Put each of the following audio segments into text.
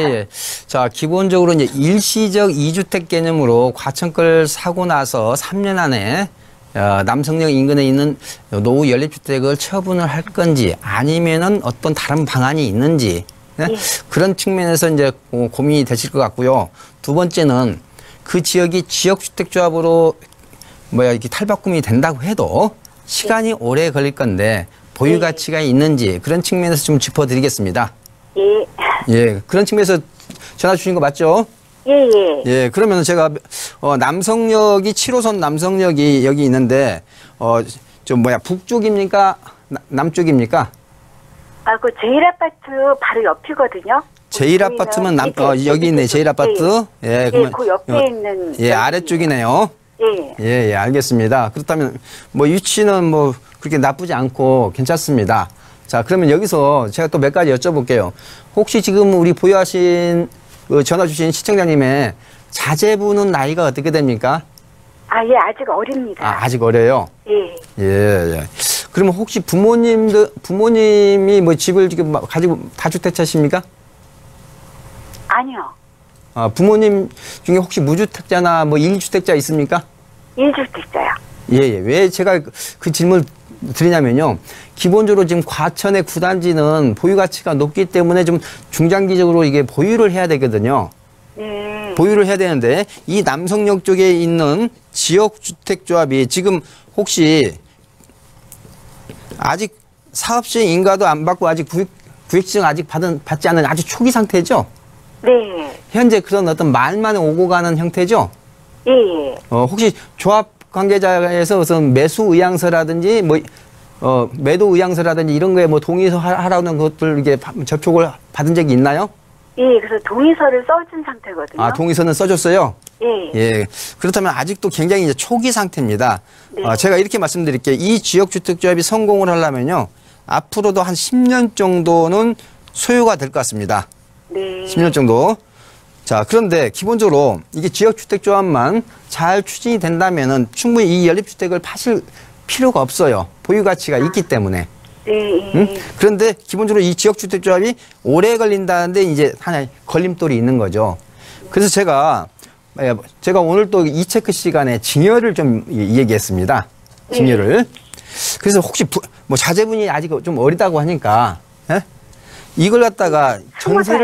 예. 자, 기본적으로 이제 일시적 2주택 개념으로 과천걸 사고 나서 3년 안에 남성역 인근에 있는 노후 연립주택을 처분을 할 건지 아니면은 어떤 다른 방안이 있는지 예? 예. 그런 측면에서 이제 고민이 되실 것 같고요. 두 번째는 그 지역이 지역주택조합으로 이렇게 탈바꿈이 된다고 해도 시간이 오래 걸릴 건데 보유 가치가 있는지 그런 측면에서 좀 짚어드리겠습니다. 예. 예, 그런 측면에서 전화 주신 거 맞죠? 예, 예. 예, 그러면 제가 남성역이 7호선 남성역이 여기 있는데 북쪽입니까? 남쪽입니까? 아, 그 제일아파트 바로 옆이거든요. 제일아파트면 여기 있네. 제일아파트. 예, 그러면 그 옆에 있는. 예, 아래쪽이네요. 예. 예, 예, 알겠습니다. 그렇다면 위치는 그렇게 나쁘지 않고 괜찮습니다. 자, 그러면 여기서 제가 또 몇 가지 여쭤볼게요. 혹시 지금 우리 보유하신 전화 주신 시청자님의 자제분은 나이가 어떻게 됩니까? 아, 예, 아직 어립니다. 아, 아직 어려요? 예. 예, 예. 그러면 혹시 부모님이 집을 지금 가지고 다주택자십니까? 아니요. 아, 부모님 중에 혹시 무주택자나 1주택자 있습니까? 1주택자요. 예, 예. 왜 제가 그 질문을 드리냐면요. 기본적으로 지금 과천의 구단지는 보유 가치가 높기 때문에 좀 중장기적으로 이게 보유를 해야 되거든요. 네. 보유를 해야 되는데 이 남성역 쪽에 있는 지역주택조합이 지금 혹시 아직 사업시행 인가도 안 받고 아직 구획지정 아직 받지 않은 아주 초기 상태죠? 네. 현재 그런 어떤 말만 오고 가는 형태죠? 예, 예. 혹시 조합 관계자에서 우선 매수 의향서라든지 매도 의향서라든지 이런 거에 동의서 하라는 것들 이게 접촉을 받은 적이 있나요? 예, 그래서 동의서를 써준 상태거든요. 아, 동의서는 써줬어요? 예. 예. 그렇다면 아직도 굉장히 이제 초기 상태입니다. 네. 제가 이렇게 말씀드릴게요. 이 지역주택조합이 성공을 하려면요. 앞으로도 한 10년 정도는 소요가 될 것 같습니다. 네. 10년 정도. 자, 그런데 기본적으로 이게 지역주택조합만 잘 추진이 된다면은 충분히 이 연립주택을 파실 필요가 없어요. 보유 가치가 있기 때문에. 네. 응? 그런데 기본적으로 이 지역주택조합이 오래 걸린다는데 이제 하나의 걸림돌이 있는 거죠. 그래서 제가 오늘 또 이 체크 시간에 증여를 좀 얘기했습니다. 증여를. 그래서 혹시 자제분이 아직 좀 어리다고 하니까 예? 이걸 갖다가 전세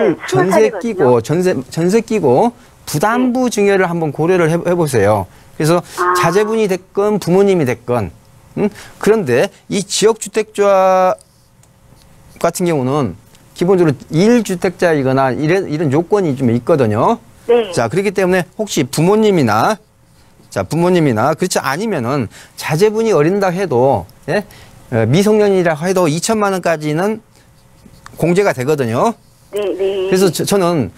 끼고 부담부 증여를 한번 고려를 해보세요. 그래서 자제분이 됐건 부모님이 됐건 그런데 이 지역주택조합 같은 경우는 기본적으로 1주택자이거나 이런 요건이 좀 있거든요. 네. 자, 그렇기 때문에 혹시 부모님이나 그렇지 아니면은 자제분이 어린다 해도 예? 미성년이라 해도 2천만 원까지는 공제가 되거든요. 네, 네. 그래서 저는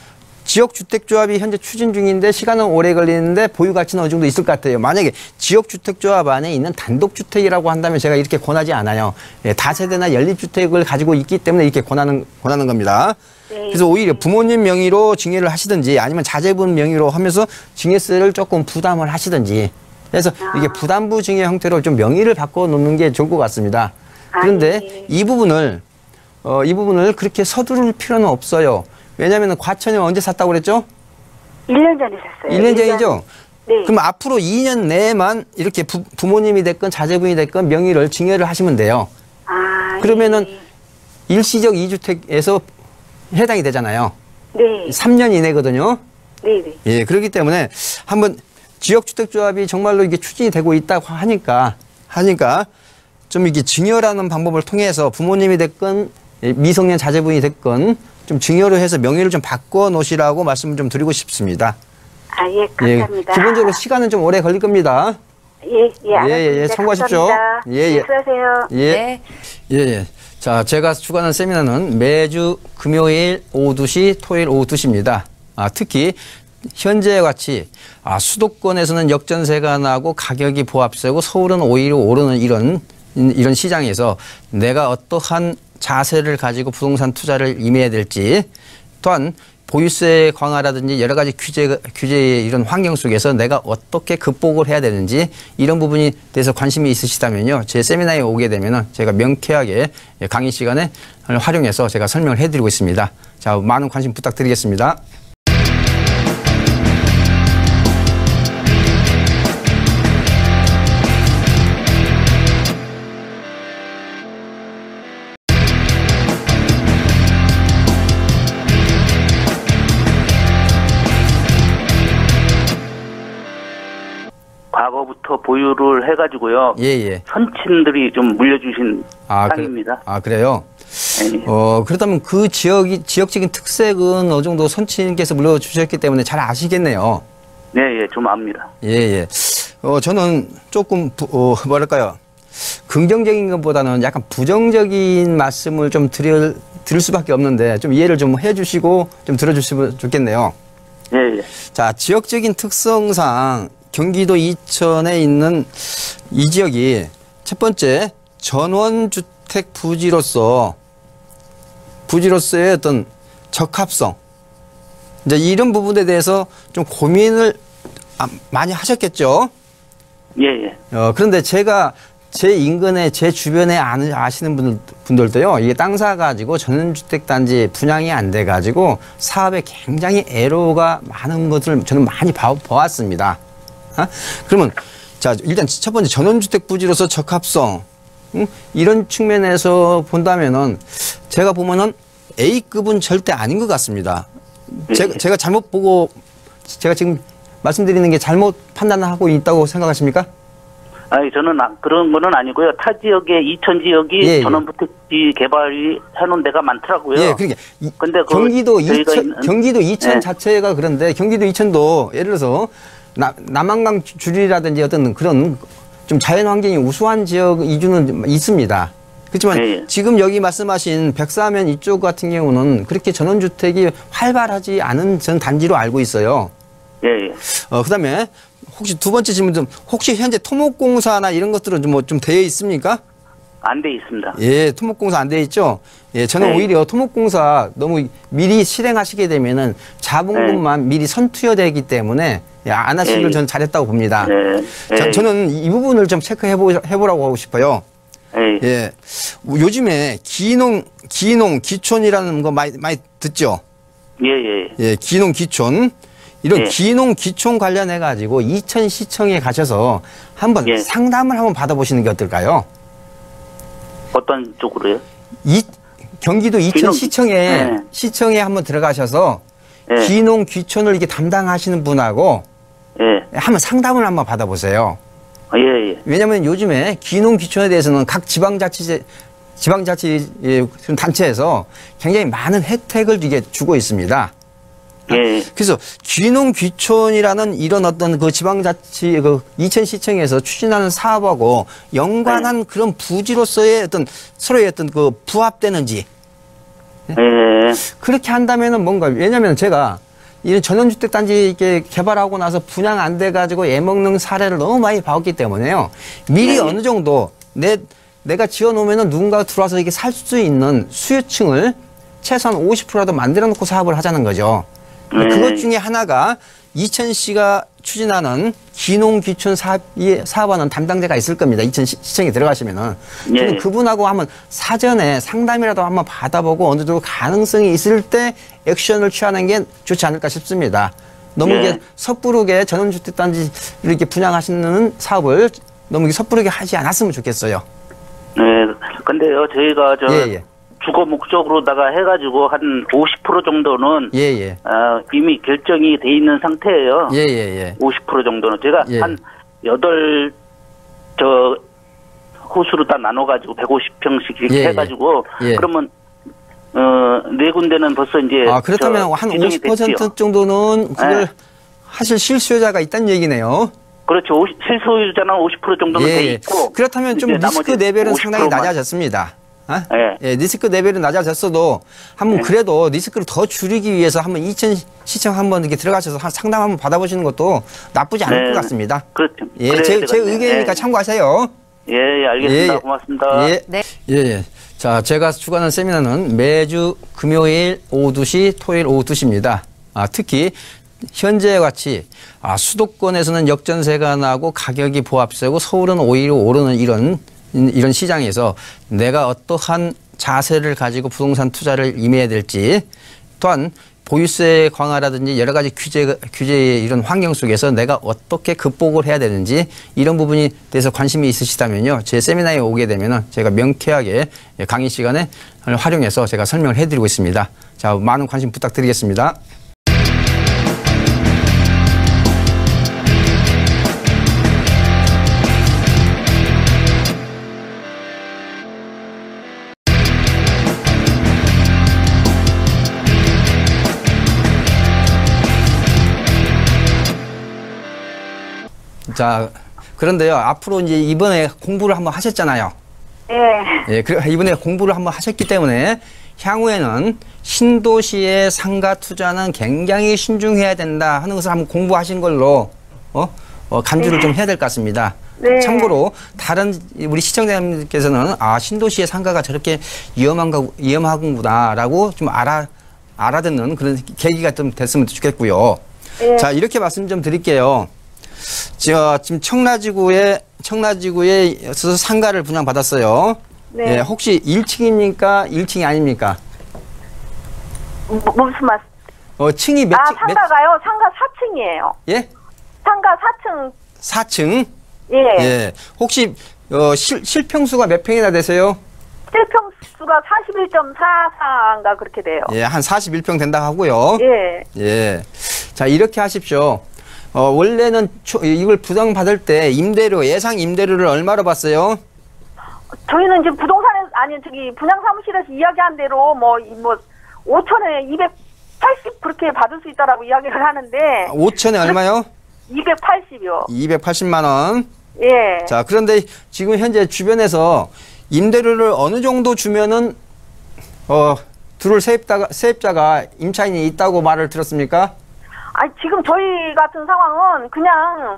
지역주택조합이 현재 추진 중인데 시간은 오래 걸리는데 보유 가치는 어느 정도 있을 것 같아요. 만약에 지역주택조합 안에 있는 단독주택이라고 한다면 제가 이렇게 권하지 않아요. 예, 다세대나 연립주택을 가지고 있기 때문에 이렇게 권하는 겁니다. 네. 그래서 오히려 부모님 명의로 증여를 하시든지 아니면 자제분 명의로 하면서 증여세를 조금 부담을 하시든지 그래서 이게 부담부 증여 형태로 좀 명의를 바꿔 놓는 게 좋을 것 같습니다. 그런데 이 부분을 그렇게 서두를 필요는 없어요. 왜냐하면 과천이 언제 샀다고 그랬죠? 1년 전에 샀어요. 1년 전이죠? 네. 그럼 앞으로 2년 내에만 이렇게 부모님이 됐건 자제분이 됐건 명의를 증여를 하시면 돼요. 그러면은 일시적 2주택에서 해당이 되잖아요. 네. 3년 이내거든요. 네, 네. 예, 그렇기 때문에 한번 지역주택조합이 정말로 이게 추진이 되고 있다고 하니까 좀 이게 증여라는 방법을 통해서 부모님이 됐건 미성년 자제분이 됐건 좀 증여를 해서 명의를 좀 바꿔 놓으시라고 말씀을 좀 드리고 싶습니다. 예, 감사합니다. 예, 기본적으로 시간은 좀 오래 걸릴 겁니다. 예, 참고하십시오. 예. 수고하세요. 예. 네. 예. 자, 제가 주관하는 세미나는 매주 금요일 오후 2시, 토요일 오후 2시입니다. 특히 현재와 같이 수도권에서는 역전세가 나고 가격이 보합세고 서울은 오히려 오르는 이런 시장에서 내가 어떠한 자세를 가지고 부동산 투자를 임해야 될지 또한 보유세 강화라든지 여러 가지 규제의 이런 환경 속에서 내가 어떻게 극복을 해야 되는지 이런 부분에 대해서 관심이 있으시다면요. 제 세미나에 오게 되면은 제가 명쾌하게 강의 시간에 활용해서 제가 설명을 해드리고 있습니다. 자, 많은 관심 부탁드리겠습니다. 과거부터 보유를 해가지고요. 예. 선친들이 좀 물려주신 땅입니다. 그래요? 네. 그렇다면 그 지역적인 특색은 어느 정도 선친께서 물려주셨기 때문에 잘 아시겠네요. 네, 좀 압니다. 예. 저는 조금, 뭐랄까요. 긍정적인 것보다는 약간 부정적인 말씀을 좀 드릴 수밖에 없는데 좀 이해를 좀 해주시고 좀 들어주시면 좋겠네요. 예. 자, 지역적인 특성상 경기도 이천에 있는 이 지역이 첫 번째 전원주택 부지로서의 어떤 적합성, 이제 이런 부분에 대해서 좀 고민을 많이 하셨겠죠. 예. 그런데 제가 제 인근에 제 주변에 아시는 분들도요, 이게 땅 사가지고 전원주택 단지 분양이 안 돼가지고 사업에 굉장히 애로가 많은 것을 저는 많이 봐왔습니다. 그러면 자, 일단 첫 번째 전원주택 부지로서 적합성, 이런 측면에서 본다면은 제가 보면은 A급은 절대 아닌 것 같습니다. 제가 잘못 보고 제가 지금 말씀드리는 게 잘못 판단하고 있다고 생각하십니까? 아니, 저는 그런 거는 아니고요. 타 지역의 이천 지역이 전원주택지 개발이 해놓은 데가 많더라고요. 예, 그러니까 근데 경기도 이천 자체가 그런데 경기도 이천도 예를 들어서 남한강 줄이라든지 어떤 그런 좀 자연 환경이 우수한 지역 이주는 있습니다. 그렇지만 지금 여기 말씀하신 백사면 이쪽 같은 경우는 그렇게 전원주택이 활발하지 않은 전 단지로 알고 있어요. 그다음에 혹시 두 번째 질문 좀, 혹시 현재 토목공사나 이런 것들은 좀 되어 있습니까? 안 돼 있습니다. 예, 토목공사 안 돼 있죠? 예, 저는 오히려 토목공사 너무 미리 실행하시게 되면은 자본금만 미리 선투여되기 때문에 안 하시길 저는 잘했다고 봅니다. 저는 이 부분을 좀 체크해보라고 하고 싶어요. 예. 요즘에 기농기촌이라는 거 많이 듣죠? 예, 기농기촌. 이런 기농기촌 관련해가지고 이천시청에 가셔서 한번 상담을 한번 받아보시는 게 어떨까요? 어떤 쪽으로요? 경기도 이천시청에 시청에 한번 들어가셔서 기농기촌을 이렇게 담당하시는 분하고 한번 상담을 한번 받아보세요. 왜냐하면 요즘에 기농기촌에 대해서는 각 지방자치 단체에서 굉장히 많은 혜택을 이게 주고 있습니다. 그래서 귀농귀촌이라는 이런 어떤 그 지방자치 이천시청에서 추진하는 사업하고 연관한 그런 부지로서의 어떤 서로의 어떤 그 부합되는지 그렇게 한다면은 뭔가, 왜냐면 제가 이런 전원주택 단지 이렇게 개발하고 나서 분양 안 돼가지고 애먹는 사례를 너무 많이 봐왔기 때문에요. 미리 어느 정도 내가 지어놓으면은 누군가가 들어와서 이렇게 살 수 있는 수요층을 최소한 50%라도 만들어 놓고 사업을 하자는 거죠. 그것 중에 하나가 이천시가 추진하는 기농기촌 사업하는 담당자가 있을 겁니다. 이천시청에 들어가시면은. 저는 그분하고 한번 사전에 상담이라도 한번 받아보고 어느 정도 가능성이 있을 때 액션을 취하는 게 좋지 않을까 싶습니다. 너무 이게 섣부르게 전원주택단지 이렇게 분양하시는 사업을 너무 섣부르게 하지 않았으면 좋겠어요. 근데요, 저희가 주거 목적으로다가 해가지고 한 50% 정도는 이미 결정이 돼 있는 상태예요. 50% 정도는 제가 한 8호수로 다 나눠가지고 150평씩 이렇게 해가지고 그러면 네 군데는 벌써 이제 그렇다면 한 50% 정도는 그걸 하실 실수요자가 있다는 얘기네요. 그렇죠. 실소유자는 50% 정도는 돼 있고. 그렇다면 좀 리스크 레벨은 상당히 낮아졌습니다. 리스크 레벨은 낮아졌어도 한번 그래도 리스크를 더 줄이기 위해서 한번 이천시청 한번 이렇게 들어가셔서 상담 한번 받아보시는 것도 나쁘지 않을 것 같습니다. 그렇죠. 제 의견이니까 참고하세요. 예, 알겠습니다. 예, 예. 고맙습니다. 예. 네. 예, 예. 자, 제가 주관하는 세미나는 매주 금요일 오후 2시, 토요일 오후 2시입니다. 특히 현재와 같이 수도권에서는 역전세가 나고 가격이 보합세고 서울은 오히려 오르는 이런 시장에서 내가 어떠한 자세를 가지고 부동산 투자를 임해야 될지, 또한 보유세 강화라든지 여러 가지 규제의 이런 환경 속에서 내가 어떻게 극복을 해야 되는지 이런 부분에 대해서 관심이 있으시다면요. 제 세미나에 오게 되면은 제가 명쾌하게 강의 시간에 활용해서 제가 설명을 해드리고 있습니다. 자, 많은 관심 부탁드리겠습니다. 자, 그런데요. 앞으로 이제 이번에 공부를 한번 하셨잖아요. 예. 예, 이번에 공부를 한번 하셨기 때문에 향후에는 신도시의 상가 투자는 굉장히 신중해야 된다 하는 것을 한번 공부하신 걸로 간주를 좀 해야 될 것 같습니다. 네. 참고로 다른 우리 시청자님께서는 신도시의 상가가 저렇게 위험하구나라고 좀 알아듣는 그런 계기가 좀 됐으면 좋겠고요. 예. 자, 이렇게 말씀 좀 드릴게요. 지금 청라지구에서 상가를 분양받았어요. 네. 예, 혹시 1층입니까? 1층이 아닙니까? 무슨 말씀? 층이 몇 층? 상가가요? 상가 4층이에요. 예? 상가 4층. 4층? 예. 예. 혹시 실평수가 몇 평이나 되세요? 실평수가 41.44인가 그렇게 돼요. 예, 한 41평 된다 하고요. 예. 예. 자, 이렇게 하십시오. 원래는 이걸 부담받을 때 예상 임대료를 얼마로 받어요? 저희는 지금 분양사무실에서 이야기한 대로 5천에 280 그렇게 받을 수 있다라고 이야기를 하는데. 5천에 얼마요? 280이요. 280만 원. 예. 자, 그런데 지금 현재 주변에서 임대료를 어느 정도 주면은 들어올 세입자가 임차인이 있다고 말을 들었습니까? 지금 저희 같은 상황은 그냥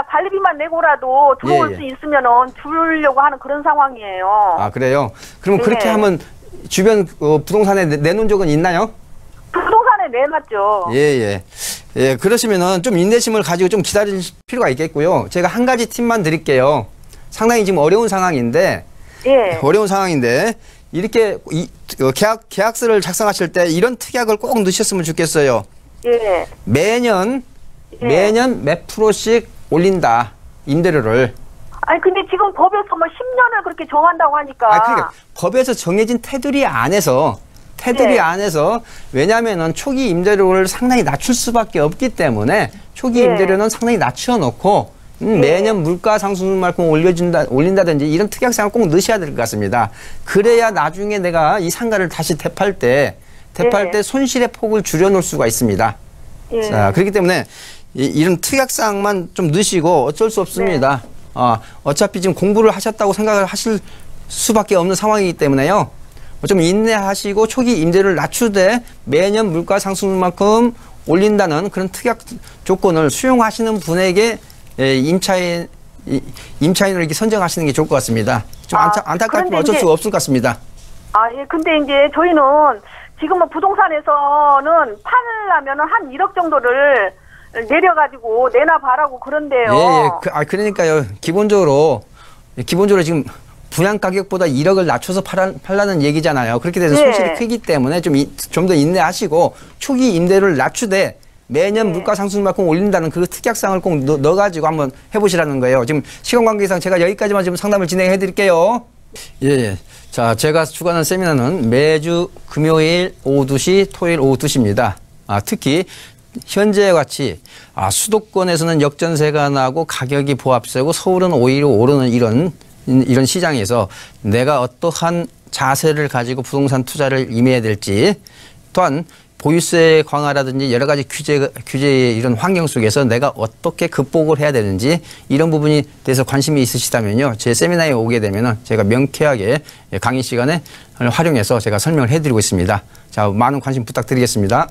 관리비만 내고라도 들어올 수 있으면은 주려고 하는 그런 상황이에요. 그래요? 그럼 그렇게 하면 주변 부동산에 내놓은 적은 있나요? 부동산에 내놨죠. 예. 그러시면은 좀 인내심을 가지고 좀 기다릴 필요가 있겠고요. 제가 한 가지 팁만 드릴게요. 상당히 지금 어려운 상황인데, 이렇게 계약서를 작성하실 때 이런 특약을 꼭 넣으셨으면 좋겠어요. 예. 매년 몇 프로씩 올린다, 임대료를. 근데 지금 법에서 10년을 그렇게 정한다고 하니까. 그러니까 법에서 정해진 테두리 안에서 왜냐하면은 초기 임대료를 상당히 낮출 수밖에 없기 때문에 초기 임대료는 상당히 낮춰놓고 매년 물가 상승만큼 올린다든지 이런 특약사항을 꼭 넣으셔야 될 것 같습니다. 그래야 나중에 내가 이 상가를 다시 대팔 때 손실의 폭을 줄여놓을 수가 있습니다. 자, 그렇기 때문에 이런 특약사항만 좀 넣으시고 어쩔 수 없습니다. 어차피 지금 공부를 하셨다고 생각을 하실 수밖에 없는 상황이기 때문에요. 좀 인내하시고 초기 임대료를 낮추되 매년 물가 상승만큼 올린다는 그런 특약 조건을 수용하시는 분에게 임차인을 이렇게 선정하시는 게 좋을 것 같습니다. 좀 안타깝지만 어쩔 수가 없을 것 같습니다. 근데 이제 저희는 지금은 부동산에서는 팔려면은 한 1억 정도를 내려가지고 내놔봐라고 그런데요. 그러니까요. 기본적으로 지금 분양 가격보다 1억을 낮춰서 팔라는 얘기잖아요. 그렇게 돼서 손실이 크기 때문에 좀 더 인내하시고 초기 임대료를 낮추되 매년 물가 상승만큼 올린다는 그 특약사항을 꼭 넣어가지고 한번 해보시라는 거예요. 지금 시간 관계상 제가 여기까지만 지금 상담을 진행해 드릴게요. 예. 자, 제가 주관하는 세미나는 매주 금요일 오후 2시, 토요일 오후 2시입니다. 특히 현재와 같이 수도권에서는 역전세가 나고 가격이 보합세고 서울은 오히려 오르는 이런 시장에서 내가 어떠한 자세를 가지고 부동산 투자를 임해야 될지, 또한 보유세 강화라든지 여러 가지 규제의 이런 환경 속에서 내가 어떻게 극복을 해야 되는지 이런 부분에 대해서 관심이 있으시다면요. 제 세미나에 오게 되면은 제가 명쾌하게 강의 시간에 활용해서 제가 설명을 해드리고 있습니다. 자, 많은 관심 부탁드리겠습니다.